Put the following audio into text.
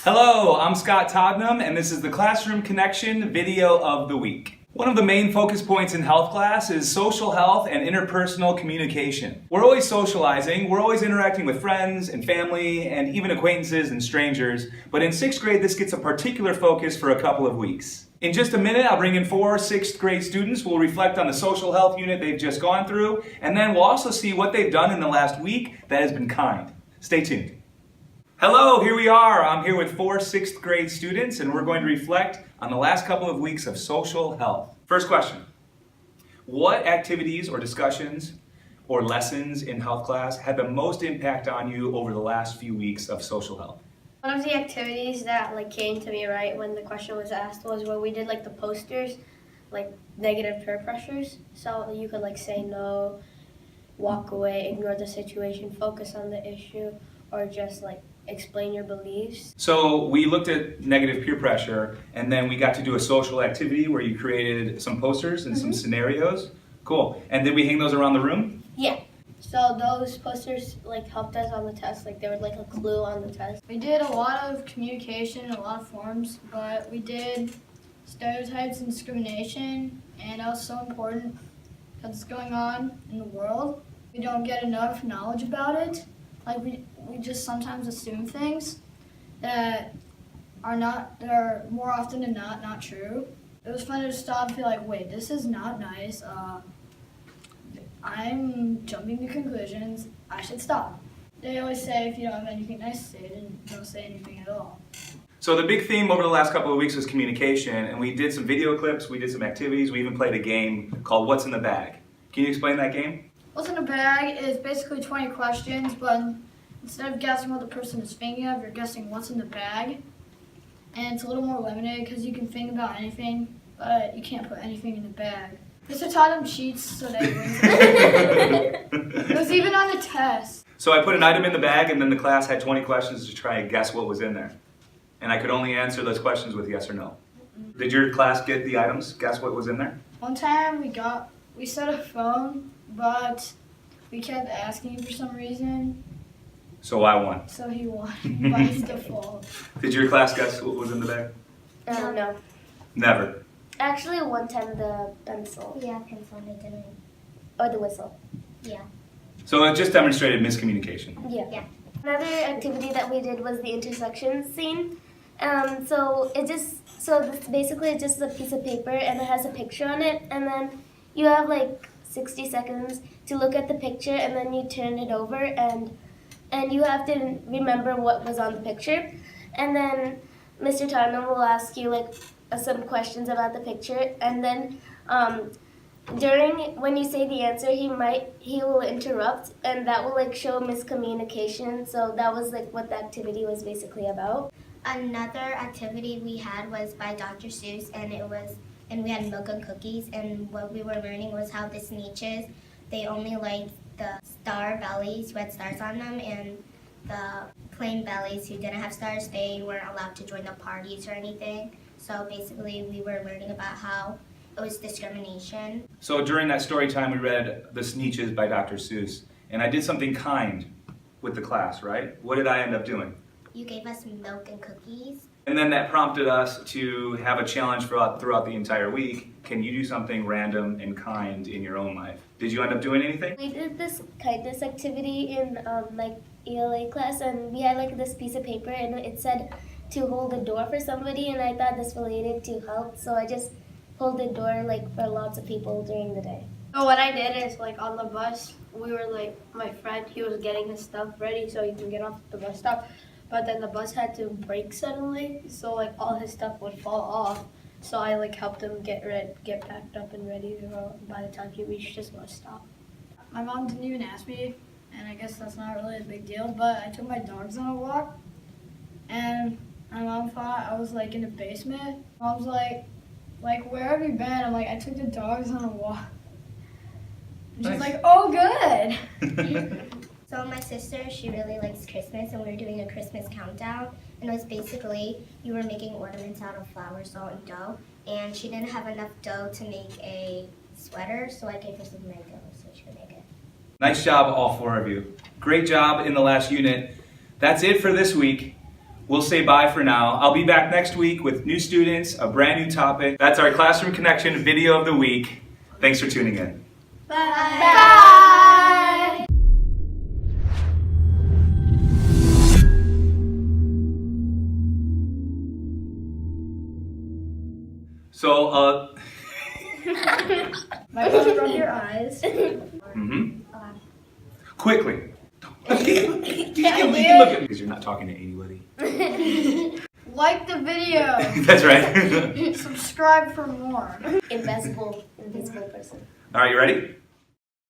Hello, I'm Scott Todnam, and this is the Classroom Connection Video of the Week. One of the main focus points in health class is social health and interpersonal communication. We're always socializing, we're always interacting with friends and family and even acquaintances and strangers, but in 6th grade this gets a particular focus for a couple of weeks. In just a minute, I'll bring in 4 6th grade students. We'll reflect on the social health unit they've just gone through, and then we'll also see what they've done in the last week that has been kind. Stay tuned. Hello, here we are. I'm here with 4 6th grade students, and we're going to reflect on the last couple of weeks of social health. First question. What activities or discussions or lessons in health class had the most impact on you over the last few weeks of social health? One of the activities that came to me right when the question was asked was where we did the posters, negative peer pressures. So you could say no, walk away, ignore the situation, focus on the issue, or just explain your beliefs. So we looked at negative peer pressure, and then we got to do a social activity where you created some posters and some scenarios. Cool. And did we hang those around the room? Yeah. So those posters helped us on the test. They were a clue on the test. We did a lot of communication, a lot of forms, but we did stereotypes and discrimination, and that was so important because it's going on in the world. We don't get enough knowledge about it. We just sometimes assume things that are more often than not true. It was fun to stop and be like, wait, this is not nice. I'm jumping to conclusions. I should stop. They always say if you don't have anything nice to say, then don't say anything at all. So the big theme over the last couple of weeks was communication, and we did some video clips, we did some activities, we even played a game called What's in the Bag. Can you explain that game? What's in a bag is basically 20 questions, but instead of guessing what the person is thinking of, you're guessing what's in the bag. And it's a little more limited because you can think about anything, but you can't put anything in the bag. Mr. Todnam cheats so that he wins. It was even on the test. So I put an item in the bag, and then the class had 20 questions to try and guess what was in there. And I could only answer those questions with yes or no. Did your class get the items? Guess what was in there? One time we set a phone, but we kept asking him for some reason. So I won. So he won by his default. Did your class guess what was in the bag? No. Never. Actually, one time the pencil. Yeah, pencil, and I didn't. Or the whistle. Yeah. So it just demonstrated miscommunication. Yeah. Another activity that we did was the intersection scene. So this basically it's just a piece of paper and it has a picture on it, and then you have 60 seconds to look at the picture, and then you turn it over and you have to remember what was on the picture, and then Mr. Todnam will ask you some questions about the picture, and then when you say the answer, he will interrupt, and that will show miscommunication. So that was what the activity was basically about. Another activity we had was by Dr. Seuss, and we had milk and cookies, and what we were learning was how the Sneetches, they only liked the star bellies who had stars on them, and the plain bellies who didn't have stars, they weren't allowed to join the parties or anything. So basically we were learning about how it was discrimination. So during that story time, we read The Sneetches by Dr. Seuss, and I did something kind with the class, right? What did I end up doing? You gave us milk and cookies. And then that prompted us to have a challenge throughout the entire week. Can you do something random and kind in your own life? Did you end up doing anything? We did this kindness activity in ELA class, and we had this piece of paper, and it said to hold the door for somebody, and I thought this related to health, so I just hold the door for lots of people during the day. So what I did is on the bus, we were my friend, he was getting his stuff ready so he can get off the bus stop. But then the bus had to brake suddenly, so all his stuff would fall off. So I helped him get packed up and ready to go by the time he reached his bus stop. My mom didn't even ask me, and I guess that's not really a big deal, but I took my dogs on a walk, and my mom thought I was in the basement. Mom's like, where have you been? I'm like, I took the dogs on a walk. And she's Nice. like, oh, good. So my sister, she really likes Christmas, and we were doing a Christmas countdown, and it was basically you were making ornaments out of flour, salt, and dough, and she didn't have enough dough to make a sweater, so I gave her some Lego so she could make it. Nice job, all 4 of you. Great job in the last unit. That's it for this week. we'll say bye for now. I'll be back next week with new students, a brand new topic. That's our Classroom Connection video of the week. Thanks for tuning in. Bye. Bye. So, Michael, rub your eyes. quickly. You can look at me because you're not talking to anybody. Like the video. That's right. Subscribe for more. Invisible person. All right, you ready?